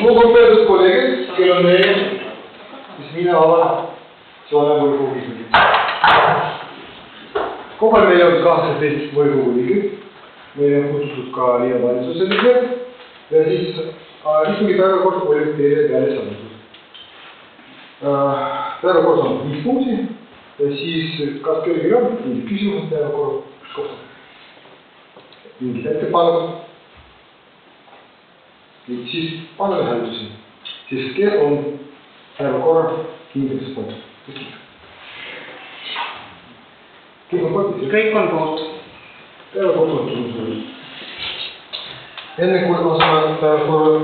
Lugupeetud kolleegid, kell on veel, siis mina avan Soome istungi. Kohal meil on 18 volikogu liiget, meil on kutsutud ka Liia valitsuse liikmed ja siis istungi päevakord oli teile välja saadetud. Päevakord on 5 punkti ja siis kas kellelgi on mingi küsimus päevakord kohta? Mingid ettepanekud? Siis paneme hääletusi. Siis kes on päevakorra kinnitamise poolt? Kõik on poolt? Kõik on poolt. Päevakord on tulnud. Enne kui asame päevakorra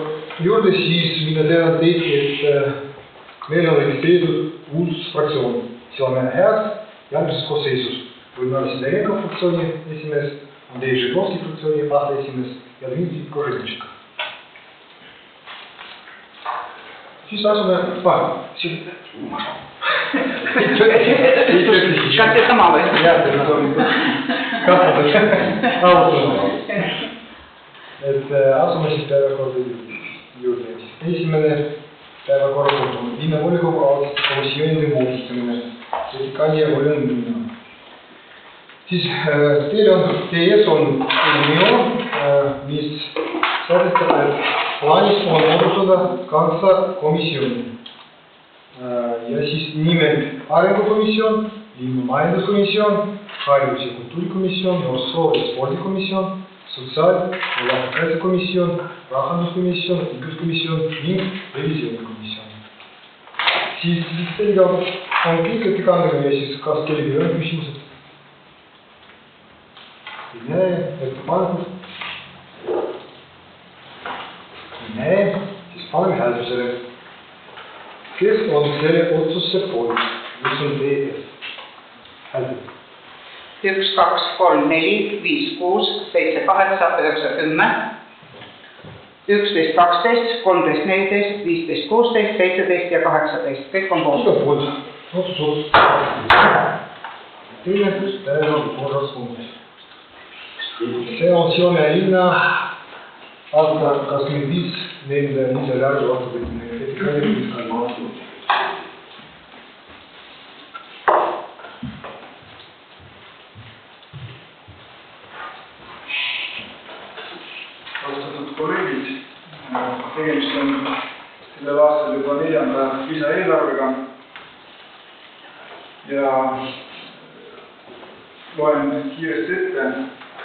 juurde, siis mina tean teid, et meil on registreeritud uus fraktsioon. See on head järgmises koosseisus. Võime olla siin Lenka fraktsiooni esimees, Andrei Žigovski fraktsiooni aseesimees ja Dmitri Kožetšik. Siis asume siin. Kas see sama või? Jah, see on kasvatud. Et asume siis päevakorda juurde. Esimene päevakorda on linnavolikogu komisjonide moodustamine. Vetikani ja volikogu. Siis teie ees on eelnõu, mis sätestab, et plaanis on moodustada 2 komisjoni. Ja siis nimelt arengukomisjon, linnamajanduskomisjon, haridus- ja kultuurikomisjon, noorsoo- ja spordikomisjon, sotsiaal- ja lastekaitsekomisjon, rahanduskomisjon, õiguskomisjon ning revisjonikomisjon. Siis sellega on kõik ettekandega ja siis kas kellelgi on küsimused? Ei näe, ettepanekud? Ei, siis paneme hääletusele. Kes on selle otsuse poolt? Mis on teie hääletus? 1, 2, 3, 4, 5, 6, 7, 8, 9, 10, 11, 12, 13, 14, 15, 16, 17 ja 18. Kõik on poolt. Kõik on poolt. Otsus. Teine päevakorras punkt. See on Soome linna aasta 25 nende lisaeelarve vastuvõtmine etikani fiskaalne. Austatud kolleegid, tegemist on sellel aastal juba 4. lisaeelarvega ja loen kiiresti ette.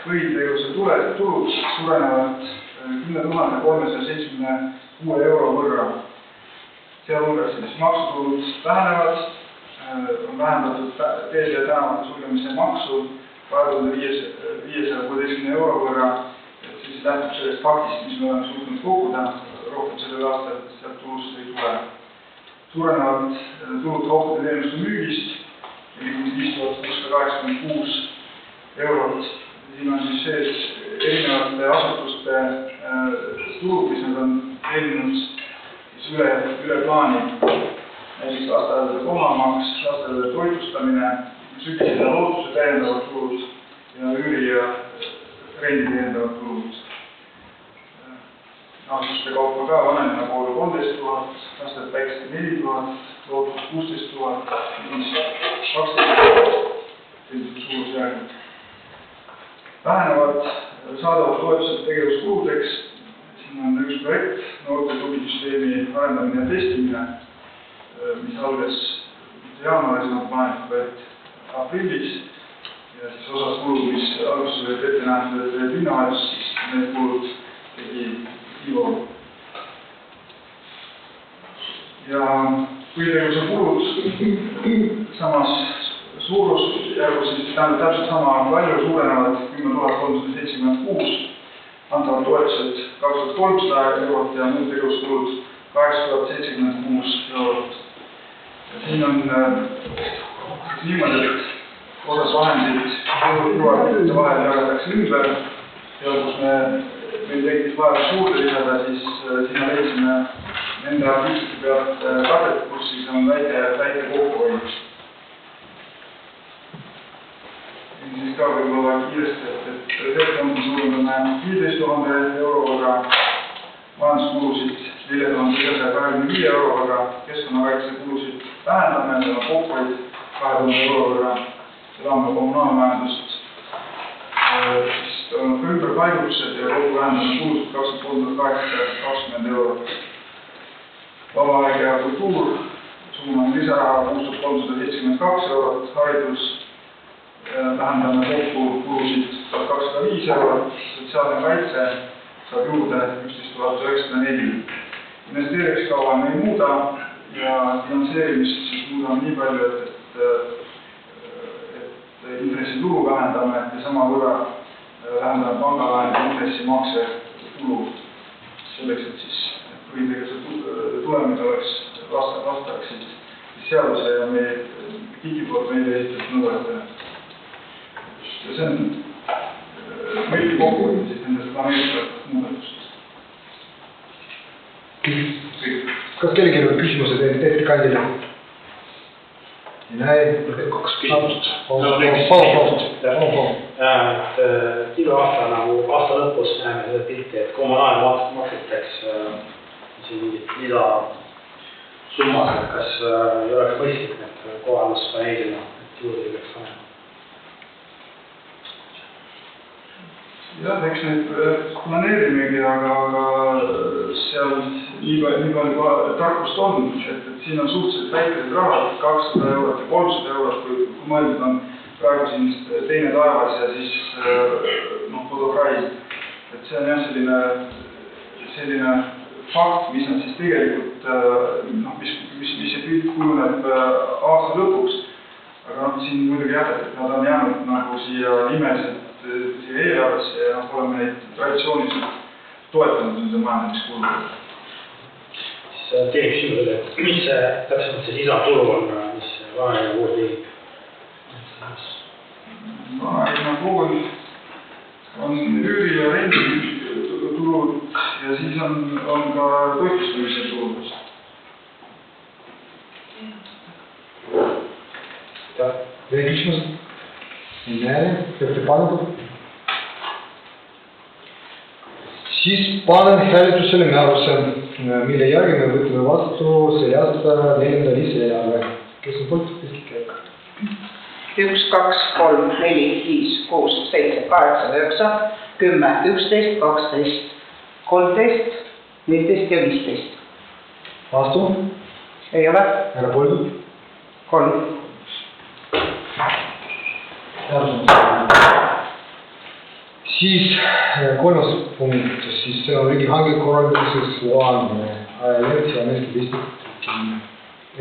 Põhitegevuse tulud suurenevad 10 376 euro võrra. Sealhulgas siis maksutulud vähenevad, on vähendatud teede ja tänavate sulgemise maksu 2516 euro võrra. Siis lähtub sellest faktist, mis me oleme suutnud koguda, rohkem sellel aastal sealt tulust ei tule. Suurenevad tulud kaupade teenuste müügist, 5686 eurot. Siin on siis sees erinevate asutuste tulud, mis nad on teeninud üle plaani. Näiteks lasteaedade kohamaks, lasteaedade toitlustamine, sügised ja lootuse täiendavad tulud ja üüri ja rendi täiendavad tulud. Asutuste kaupa ka vanemina poole 13 000, lasteaed päikeste 4 000, lootus 16 000, 12 000, sellised suurusjärgud. Vähenevad saadavad toetused tegevuskuludeks. Siin on üks projekt, noorte tugisüsteemi arendamine ja testimine, mis algas jaanuaris, on plaanitud aprillis. Ja siis osas kulud, mis alguses olid ette nähtud, et linnahaldus, siis need kulud tegi Ivo. Ja põhitegevuse kulud samas suurusjärgus siis täpselt sama palju suurenevad 10 376, antavad toetused 2300 eurot ja muud tegevuskulud 8076 eurot. Siin on niimoodi, et osas vahendid jõuakute vahel jagatakse ümber ja kus meil tekkis vajadus juurde lisada, siis sinna leidsime nende artiklite pealt katet, kus siis on väike kokkuhoid. Siis ka võib-olla kiiresti, et reservfondi suurendame 15 000 euro võrra, majanduskulusid 4000 25 euro võrra, keskkonnakaitse kulusid vähendame, see on kokkuhoid 2000 euro võrra, elame kommunaalmajandust, siis toimub ümberpaigutused ja kokku vähendame kulusid 23 820 eurot. Vaba aeg ja kultuur, suuname lisaraha 6372 eurot, haridus, vähendame kokku kulusid 1205 eurot, sotsiaalne kaitse saab juurde 11 904. Investeerimiskava me ei muuda ja finantseerimist siis muudame nii palju, et intressi-tulu vähendame ja sama võrra vähendame pangalaenide intressimakse tulu selleks, et siis põhitegevuse tulemid oleks vastaksid seaduse ja meie riigi poolt meile esitatud nõuetele. Ja see on meili kokkuvõtme siis nendest planeeritavatest muudatust. Kas kellelgi on küsimused ettekandjale? Ei näe. Kaks küsimust. Iga aasta nagu aasta lõpus näeme seda pilti, et kommunaalmaksuteks siin mingit lisasummasid, kas ei oleks mõistlik need kohalusplaneerima, et juurde ei peaks panema? Jah, eks neid planeerimegi, aga seal nii palju tarkust on, et siin on suhteliselt väikesed rahad, 200 eurot ja 300 eurot, kui mõeldud on praegu siin teine taevas ja siis Kodokrai. Et see on jah selline fakt, mis on siis tegelikult, mis see pilt kujuneb aasta lõpuks. Aga siin muidugi jah, et nad on jäänud nagu siia nimeliselt siia eelarvesse ja oleme neid traditsiooniliselt toetanud nende majandamiskulusid. Siis teine küsimus oli, et mis see täpsemalt see lisatulu on, mis vananeja kool tegi? Vananeja kool on üüri ja rendi tulud ja siis on ka toitlustamise tulud. Veel küsimus? Ei näe, peate panutud. Siis panen hääletusele määruse, mille järgi me võtame vastu selle aasta 4. lisaeelarve. Kes on poolt? 1, 2, 3, 4, 5, 6, 7, 8, 9, 10, 11, 12, 13, 14 ja 15. Vastu? Ei ole? Erapooletud? 3. Siis kolmas punkt, siis see on riigihange korraldamises loa andmine. Ajaleht ja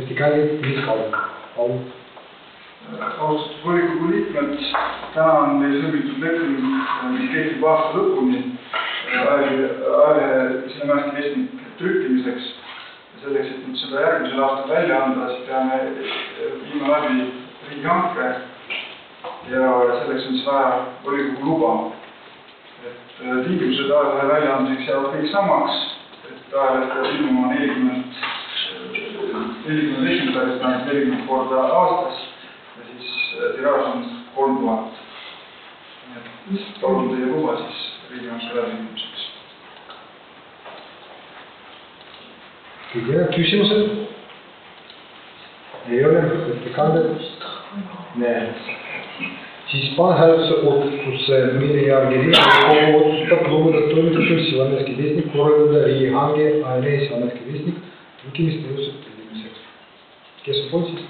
ettekandjad Miis Kalk. Austatud volikogu liikmed, täna on meil sõlmitud leping, mis kehtib aasta lõpuni Sillamäe Vestnik trükkimiseks. Selleks, et nüüd seda järgmisel aastal välja anda, siis peame viima läbi riigihanke ja selleks on vaja volikogu luba. Tingimused ajalehe väljaandmiseks jäävad kõik samaks, et ajaleht peab ilmuma 40 esindajast, 40 korda aastas ja siis tiraaž on 3000. Palun teie luba siis riigihanke läbiviimiseks. Kõige küsimused? Ei ole, ettekanded? Näe. Siis panen hääletuse otsuse, mille järgi Riigikogu otsustab lubada toimetatud Sillamäe Vestnik korraldada riigihange ajalehe Sillamäe Vestnik trükkimisteenuse tellimiseks. Kes on poolt siis?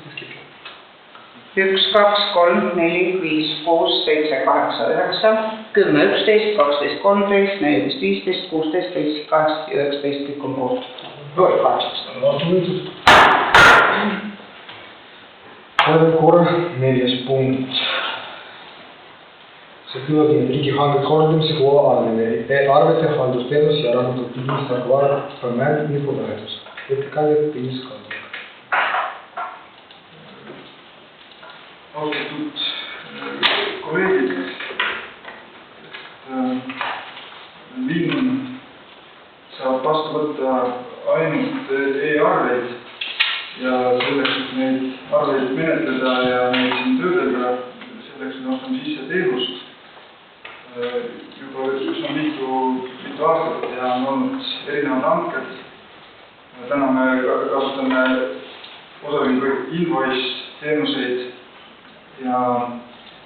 1, 2, 3, 4, 5, 6, 7, 8, 9, 10, 11, 12, 13, 14, 15, 16, 17, 18 ja 19 kõik on poolt. Vastu võetud. Korra 4. punkt. See küllaltki riigihange korraldamiseks loa andmine, arvete haldusteenus ja raamatupidamist tarkvara määrd infovahetus. Ettekandjad Miis Kalk. Austatud kolleegid, linn saab vastu võtta ainult e-arveid ja selleks, et neid arveid menetleda ja neid siin töödelda, selleks me ostame sisse teenust. Juba üsna mitu aastat ja on olnud erinevad hanked. Täna me osutame osaühingu Invoice teenuseid ja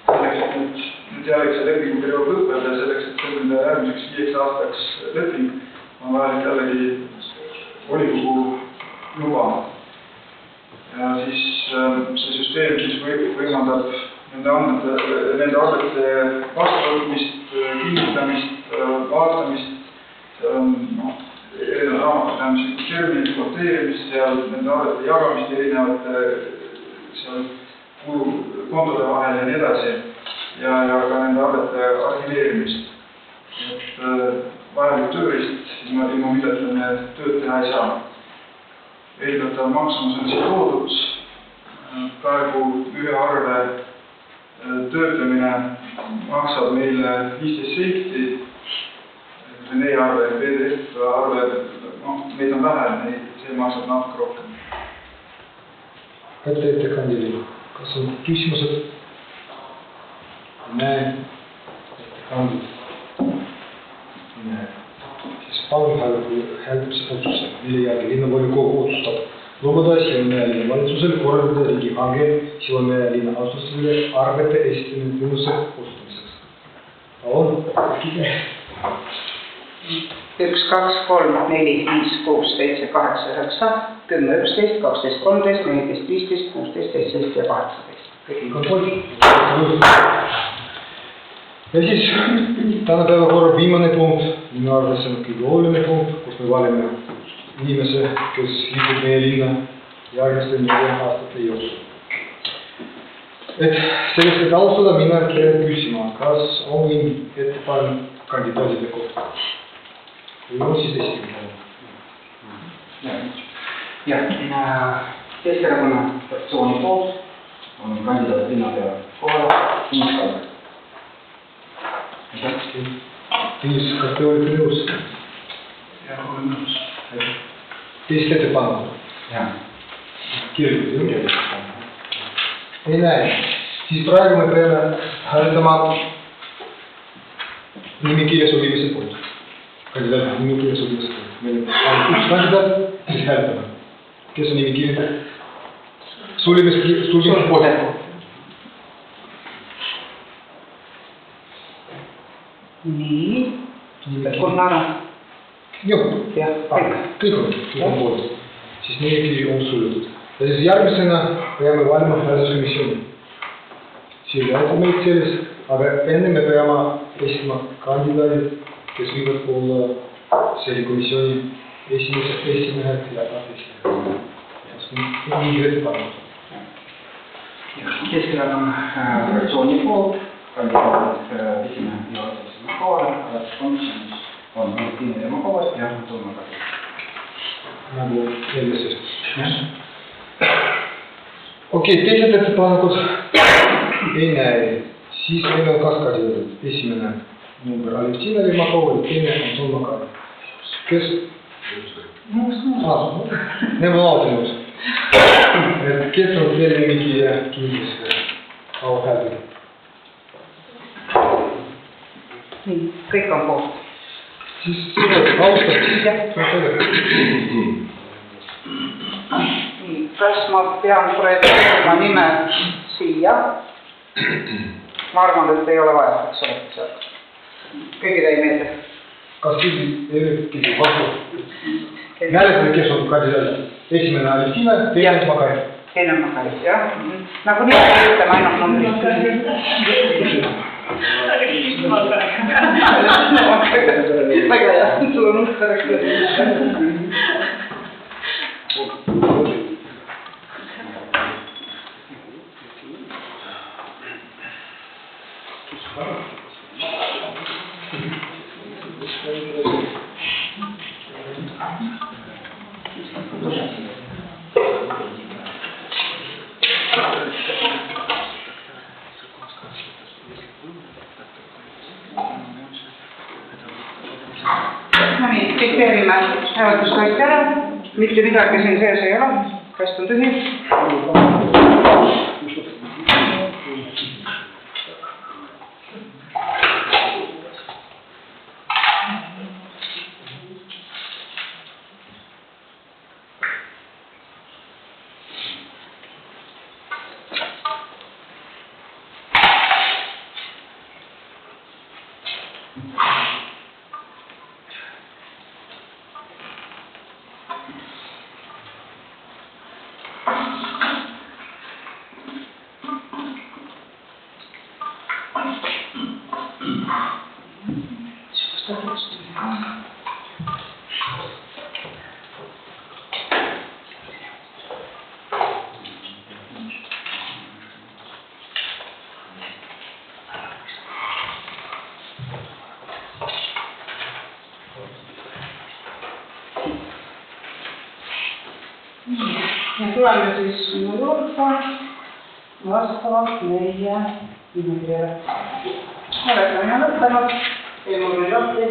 selleks, et nüüd jällegi see lepinguperiood lõpeb ja selleks, et sõlmida järgmiseks 5 aastaks leping, on vajalik jällegi volikogu luba. Ja siis see süsteem siis võimaldab nende arvete vastuvõtmist, kinnitamist, vaatamist, erinevad raamatupidamislikud terminid, kvoteerimist, seal nende arvete jagamist erinevate seal kontode vahel ja nii edasi ja ka nende arvete arhiveerimist. Et vajalik tööriist, ilma milleta me tööd teha ei saa. Eeldatav maksumus on siin toodud. Praegu ühe arve töötlemine maksab meile 15 senti. See e-arve ja PDF-arve, neid on vähe, see maksab natuke rohkem. Ette ettekandjale, kas on küsimused? Näe, ettekandjad. Näe. Siis palun hääletus otsuse, mille järgi linnavolikogu otsustab lubada Siivalmäe valitsusel korraldada riigihange Siivalmäe linna asutusele arvete esitamine teenuse osutamiseks. Palun, kige. 1, 2, 3, 4, 5, 6, 7, 8, 9, 10, 11, 12, 13, 14, 15, 16, 17 ja 18. Kõik on poolt. Ja siis täna päevakorra viimane punkt, minu arvates on kõige oluline punkt, kus me valime inimese, kes liigub meie linna järgmiste 4 aastate jooksul. Et sellest, et alustada, mina käin küsima, kas on ettepanek kandidaatide kohta? Või on siis esimene? Ja Keskerakonna fraktsiooni poolt on kandidaat linnapea kohale Tiinis Kalmer. Tiinis, kas te olete nõus? Jah, olen nõus. Teist ettepanekud? Jah. Kirjutada. Ei näe. Siis praegu me peame hääletama nimekirja sobimise poolt. Kandidaat nimekirja sobimise poolt. Meil on üks kandidaat, siis hääletame. Kes on nimekirja? Sulgemise poolt. Nii. Kolm ära. Joo. Jah, kõik on poolt. Siis nimekiri on sulgetud. Ja siis järgmisena peame valima hääletuskomisjoni. Siin räägib meid sellest, aga enne me peame esitama kandidaadid, kes võivad olla selle komisjoni esimehed ja aseesimehed. Nii ettepanekud. Keskerakonna fraktsiooni poolt kandidaat esimehe ja aseesimehe kohale, komisjonis on Martin Demakovas ja Toomas Kari. Nagu eelmises. Okei, teised ettepanekud ei näe. Siis meil on 2 kandidaadid. Esimene number Alevtina Demakovas ja teine on Toomas Kari. Kes? Need on alati nõus. Kes on veel nimekirja kindlasti hääldada? Nii, kõik on poolt. Siis austad. Kas ma pean projekteerima nime siia? Ma arvan, et ei ole vaja, eks ole. Kõigile ei meeldi. Kas keegi ei ole keegi vastu? Hääletada, kes on kandidaat? Esimene Alevtina, teine Makari. Teine Makari, jah. Nagu nii, ütleme ainult numbrit. Väga hea, sul on uster, eks ole. Fikseerime hääletuskasti ära, mitte midagi siin sees ei ole, kast on tühi. Ja tuleme siis minu juurde vastavalt meie nimekirjale. Hääletamine lõppenud, eelmine lahti.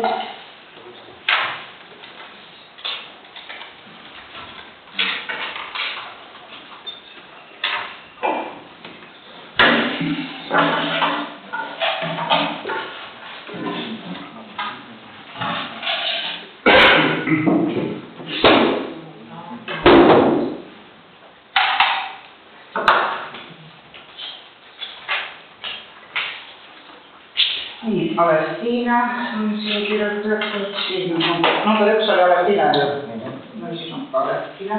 Nii, Alestina on siin kirjutatud, siin on number 1 oli Alestina. No siis on ka Alestina.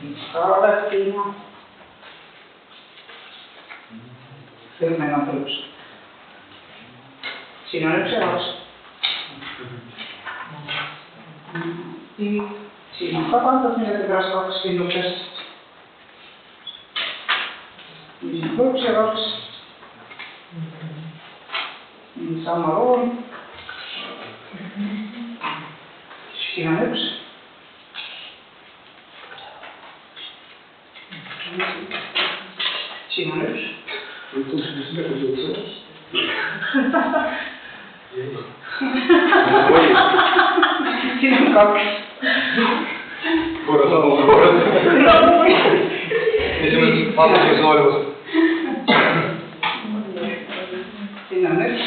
Siis ka Alestina. Kõik meil on 1. Siin on 1 ja 2. Siin on ka pandud millegi pärast 2 kindlukest. Siin on 1 ja 2. Sama rool. Siin on 1. Siin on 1. Siin on 2. Korras on korras. Esimene vastuses olemas. Siin on 1.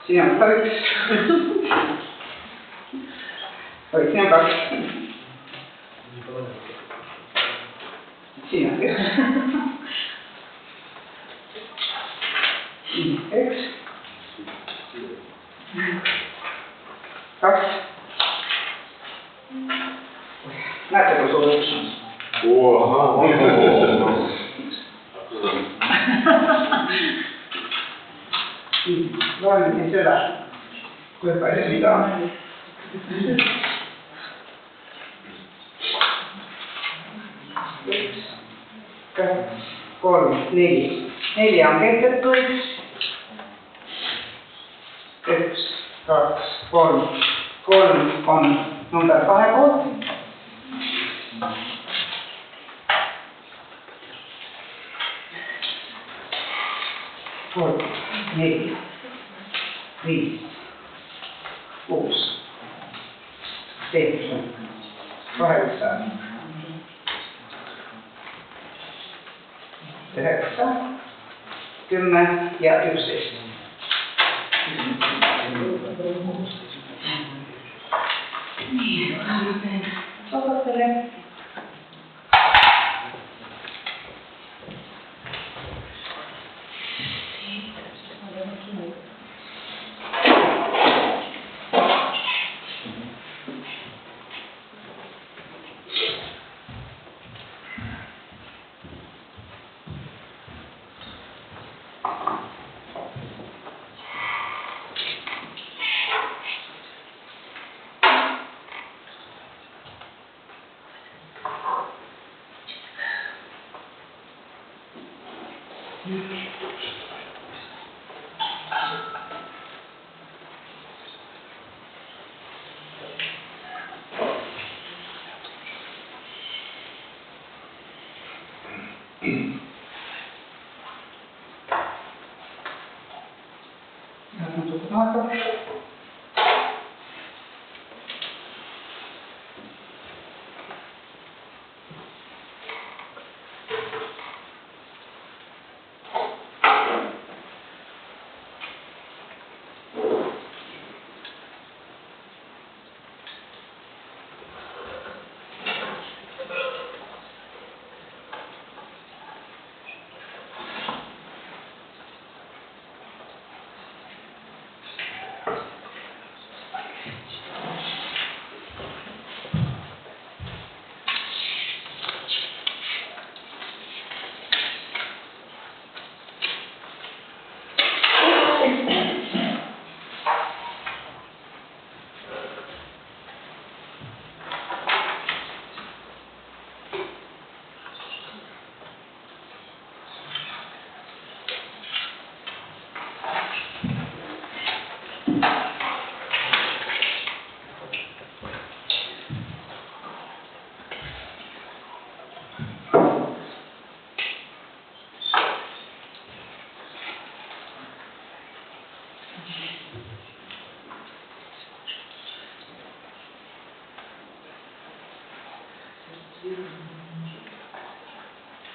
Siin on ka 1. Siin on 2. Siin on 1. 1. 2. Näete, kui suur 1 on? Loen siis üle, kui palju mida on. 1, 2, 3, 4. 4 on kehtetud. 1, 2, 3. 3 on number 2 poolt. 3, 4, 5, 6, 7, 8, 9, 10 ja 11. Nii, otatele.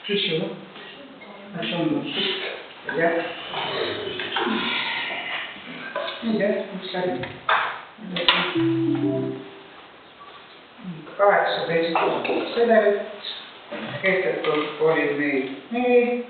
Tissue. Mis on suht? Jah. Jah, mis läbi. 18 sedelit. Kehtetud olid meil need.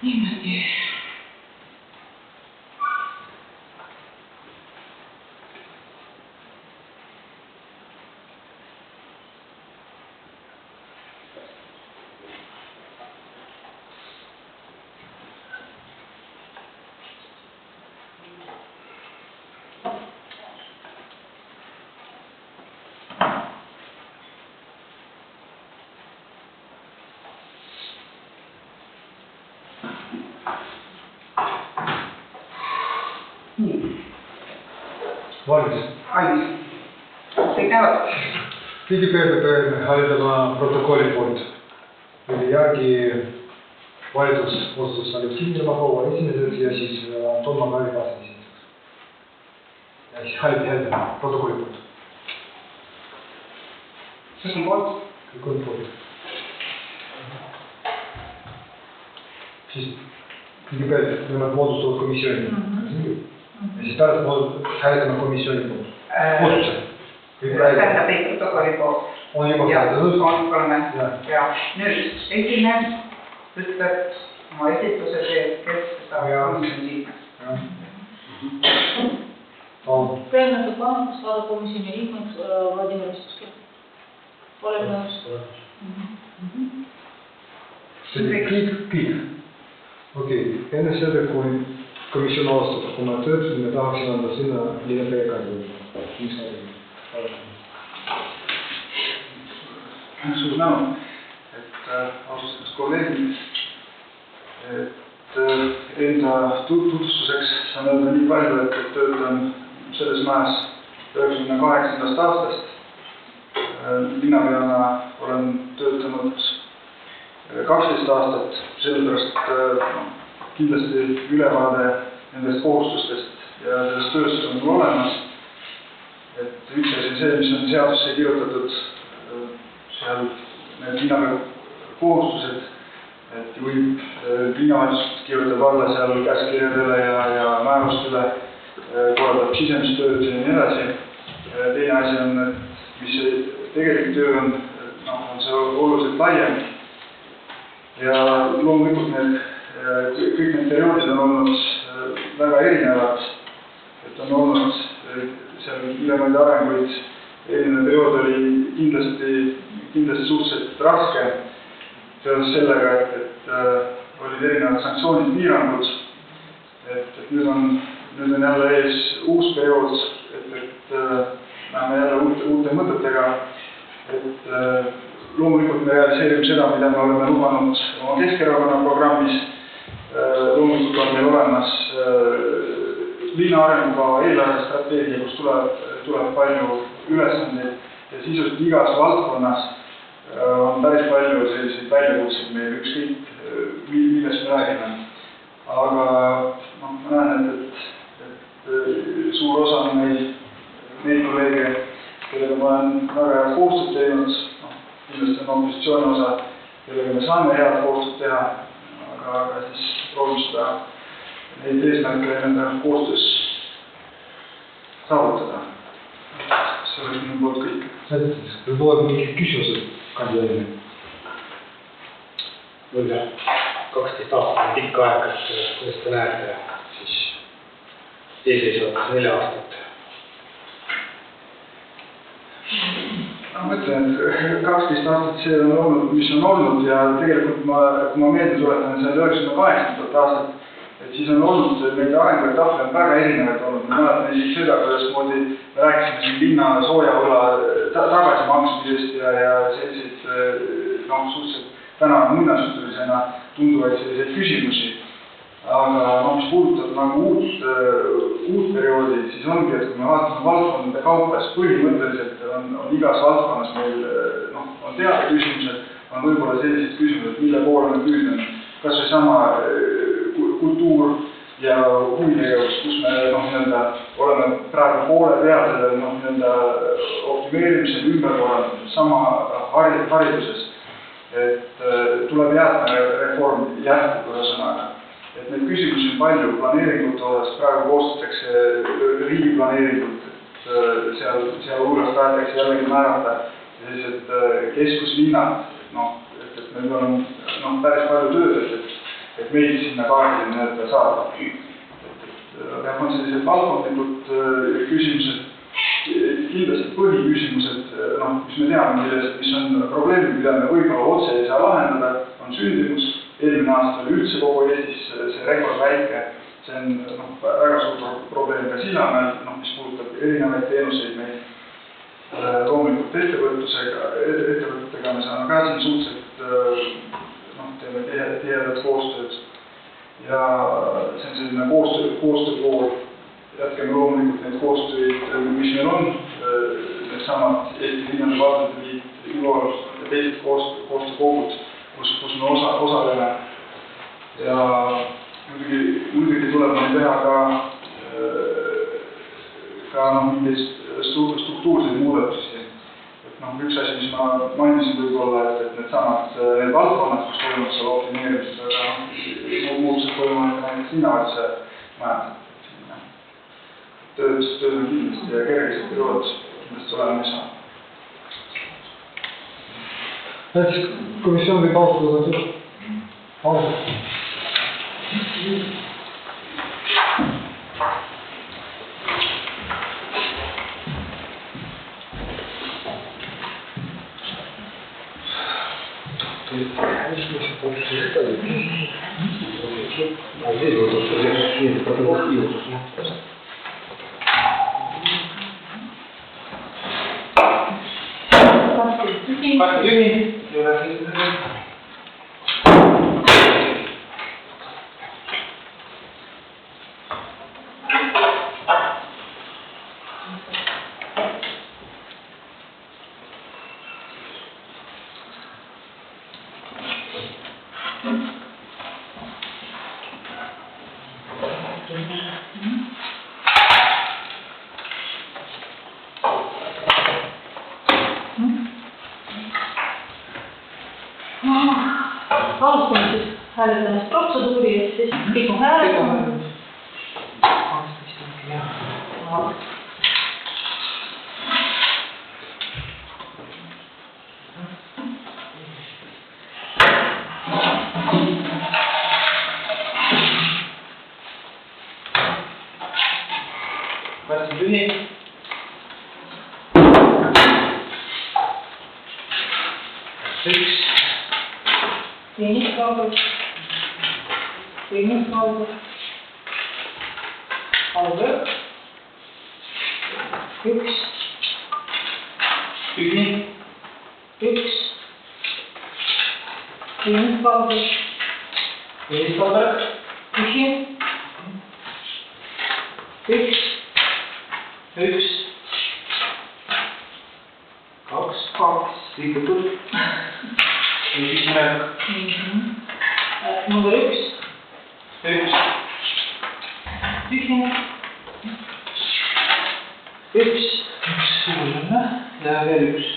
Niimoodi. Valmis. Valmis. Kõik näevad. Kõigepealt peame hääletama protokolli poolt, mille järgi valitsus otsustas Aleksei Yermakova esimeseks ja siis Anton Magari esimeseks. Ja siis hääletame protokolli poolt. Kes on poolt? Kõik on poolt. Siis kõigepealt nemad moodustavad komisjoni. Ja siis pärast hääletame komisjoni poolt. Otsuse. Tähendab ei protokolli poolt. On juba hääletatud. Oleme. Ja nüüd esimees ütleb oma esituse teed, kes seda komisjoni liikmeks. Правильно Степанов послала комиссию ликмент Владимир Висовский. Oleme nõus. See kõik. Okei, enne seda, kui komisjon alustab oma tööd, me tahaksin anda sinna Liina kandidaadi. Mis näeb? Suur tänu, et austatud kolleegid, et enda tutvustuseks saan öelda nii palju, et töötan selles majas 98. aastast. Linnapeana olen töötanud 12 aastat, sellepärast kindlasti ülevaade nendest kohustustest ja sellest tööst on mul olemas. Et üks asi see, mis on seadusse kirjutatud, seal need linnapea kohustused, et juhib linnavalitsus kirjutab alla seal käskkirjadele ja määrustele, korraldab sisemistööd ja nii edasi. Teine asi on, et mis see tegelik töö on see oluliselt laiem. Ja loomulikult kõik need perioodid on olnud väga erinevad, et on olnud seal ülemõnda arenguid. Eeline periood oli kindlasti suhteliselt raske seoses sellega, et olid erinevad sanktsioonid, piirangud, et nüüd on jälle ees uus periood, et näeme jälle uute mõtetega, et loomulikult me realiseerime seda, mida me oleme lubanud oma Keskerakonna programmis. Loomulikult on meil olemas linna arengukava eelarvestrateegia, kus tuleb palju ülesandeid ja sisuliselt igas valdkonnas on päris palju selliseid väljakutseid meil ükskõik, millest me räägime. Aga ma näen, et suur osa on neid kolleege, kellega ma olen väga head koostööd teinud, kindlasti on opositsiooni osa, kellega me saame head koostööd teha, aga siis proovime seda neid eesmärke enda koostöös saavutada. See oleks minu poolt kõik. Võib-olla mingid küsimused kandidaadile? Mul 12 aastat on pikk aeg, kuidas te näete siis eelseisvat 4 aastat? Ma mõtlen, et 12 aastat see on olnud, mis on olnud ja tegelikult kui ma meelde tuletan seal 98. aastat, et siis on olnud neid arenguetappe väga erinevaid olnud. Ma mäletan isegi seda, kuidas moodi me rääkisime siin linna soojavõla tagasimaksmisest ja selliseid suhteliselt täna muinasjutulisena tunduvaid selliseid küsimusi. aga no, mis puudutab nagu uut perioodi, siis ongi, et kui me vaatame valdkondade kaupa, siis põhimõtteliselt on igas valdkonnas meil on teada küsimused, on võib-olla sellised küsimused, mille poole me püüdleme. Kas või sama kultuur ja huvitegevus, kus me oleme praegu poole peal selle optimeerimisel, ümberkorraldamisel, sama hariduses, et tuleb jäätmereform jätkub ühesõnaga. Et neid küsimusi on palju planeeringute osas, praegu koostatakse riigiplaneeringut, et seal hulgas tahetakse jällegi määrata sellised keskuslinnad, et meil on päris palju tööd, et meid sinna kaardile saada. Et on sellised valdkondlikud küsimused, kindlasti põhiküsimused, mis me teame, mis on probleemid, mida me võib-olla otse ei saa lahendada, on sündimus. Eelmine aasta oli üldse kogu Eestis see rekord väike, see on väga suur probleem ka Sillamäel, mis puudutab erinevaid teenuseid meil. Loomulikult ettevõtetega me saame ka siin suhteliselt, teeme tihedat koostööd ja see on selline koostööpool. Jätkame loomulikult neid koostööid, mis meil on, need samad Eesti Linnade Valdade Liit, IVOL ja teised koostöökogud, kus me osaleme ja muidugi tuleb meil teha ka mingeid struktuurseid muudatusi. Et üks asi, mis ma mainisin võib-olla, et need valdkonnad, kus toimub seal optimeerimised, aga muutused toimuvad ka näiteks linnavalitsuse majandused. Tööd on kindlasti ja kergesed periood kindlasti olema ei saa. Siis komisjon võib alustada alustame siis hääletamist protseduuri, et siis kõik on hääletanud. Vastab tühi. Üks. Teine kaubel. Teine kaubel. Kaubel. Üks. Tühi. Üks. Teine kaubel. Teine kaubel. Tühi. Üks. Üks. Kaks. Liigutud. Üks märk. Number üks. Üks. Tühine. Üks ja veel üks.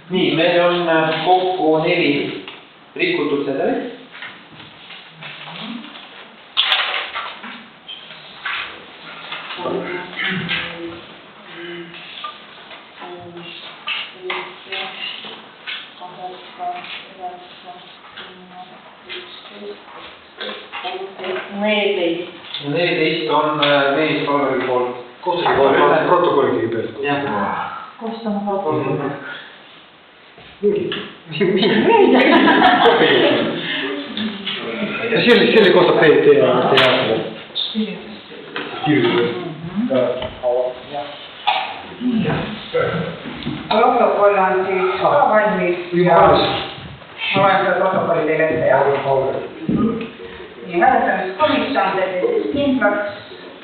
Nii, meil on kokku 4 rikutud sedelit. Neist on mees Valveri poolt. Koostage protokolli kõigepealt. Jah. Koostame protokolli. Ja selle kohta teie Protokoll on siis ka valmis ja ma loen seda protokolli teile ette, jah? nii hääletamiskomisjon tegi siis kindlaks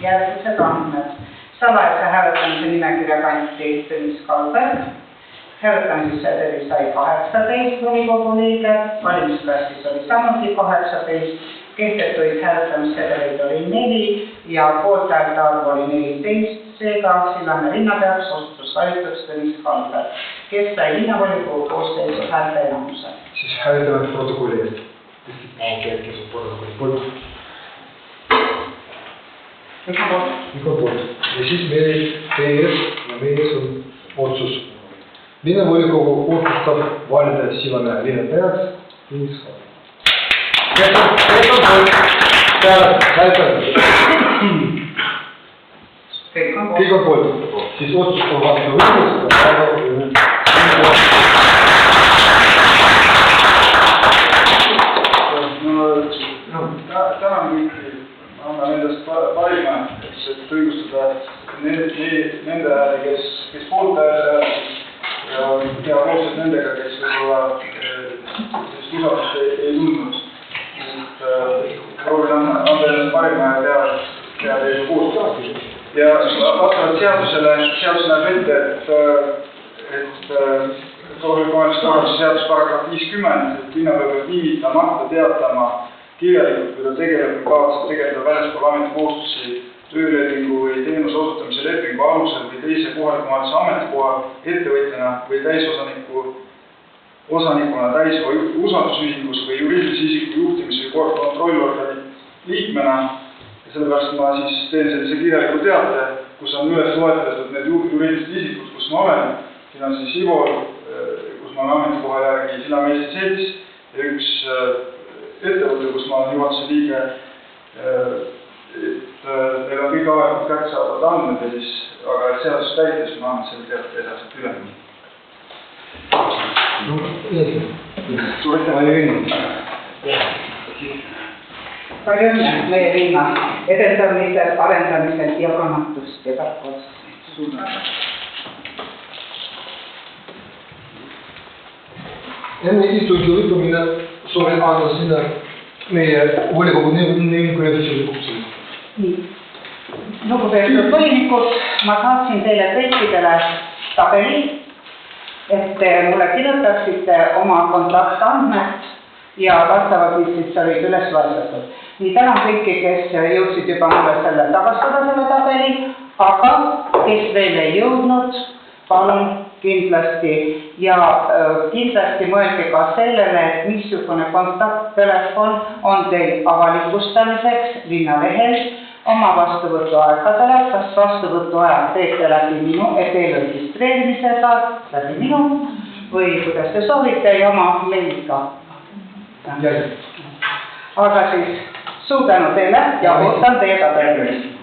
järgmised andmed. Salajase hääletamise nimekirja kanti Tõnis Kalber, hääletamissedeli sai 18 volikogu liiget, valimiskastis oli samuti 18, kehtetuid hääletamissedeleid oli 4 ja poolthäälte arv oli 14, seega Sillamäe linnapeaks osutus valituks Tõnis Kalber, kes sai linnavolikogu koosseisu häälte enamuse. Siis hääletame protokolli eest. Kes on protokolli poolt? Kõik on poolt. Kõik on poolt. Ja siis teie ees on otsus. Linnavolikogu otsustab valida Sillamäe linnapeaks Tõnis Kalber. Kes on poolt? Hääletame. Kõik on poolt. Siis otsus on vastu võetud. Tänan kõiki, annan endast parima, et õigustada nende hääli, kes poolt hääletasid ja koostööd nendega, kes võib-olla usaldust ei tundnud. Proovin anda endast parima ja teha teile koostööd. Ja vastavalt seadusele näeb ette, et kohaliku omavalitsuse korralduse seadus paragrahv 50, et linnapea peab viivitamata teatama kirjalikult, kui ta kavatseb tegeleda väljaspool ametikohustusi töölepingu või teenuse osutamise lepingu alusel või teise kohaliku omavalitsuse ametikoha ettevõtjana või täisosanikuna usaldusühingus või juriidilise isiku juhtimise või kontrollorgani liikmena. Ja sellepärast ma siis teen sellise kirjaliku teate, kus on üles loetletud need juriidilised isikud, kus ma olen. Siin on siis Ivol, kus ma olen ametikoha järgi Sillamäe Eesti Selts ja üks ettevõte, kus ma olen juhatuse liige, et neil on kõik avalikult kättesaadavad andmed ja siis, aga et seadust täites ma annan selle teate edasi üle. Suur aitäh! Palju õnne meie linna edendamisel, arendamisel ja kannatust ja tarkust. Enne istungi lõppemine soovin anda sinna meie volikogu nõukogu kutsuda. Lugupeetud volinikud, ma saatsin teile kõikidele tabeli, et te mulle kirjutaksite oma kontaktandmed ja vastavalt, mis siis olid üles loetletud. Nii tänan kõiki, kes jõudsid juba mulle selle tagastada selle tabeli, aga kes veel ei jõudnud, palun kindlasti ja kindlasti mõelge ka sellele, et missugune kontakttelefon on teil avalikustamiseks linnalehel oma vastuvõtuaegadele, kas vastuvõtuajad teete läbi minu, eelregistreerimisega läbi minu või kuidas te soovite ja oma meiliga. Aga siis suur tänu teile ja ootan teie tabeli.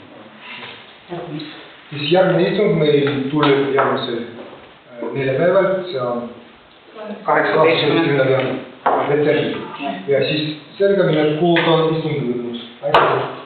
Siis järgmine istung meil tuleb järgmisel neljapäeval, see on 18. detsembril. Ja siis sellega mine kuulda istungi lõpuks. Aitäh!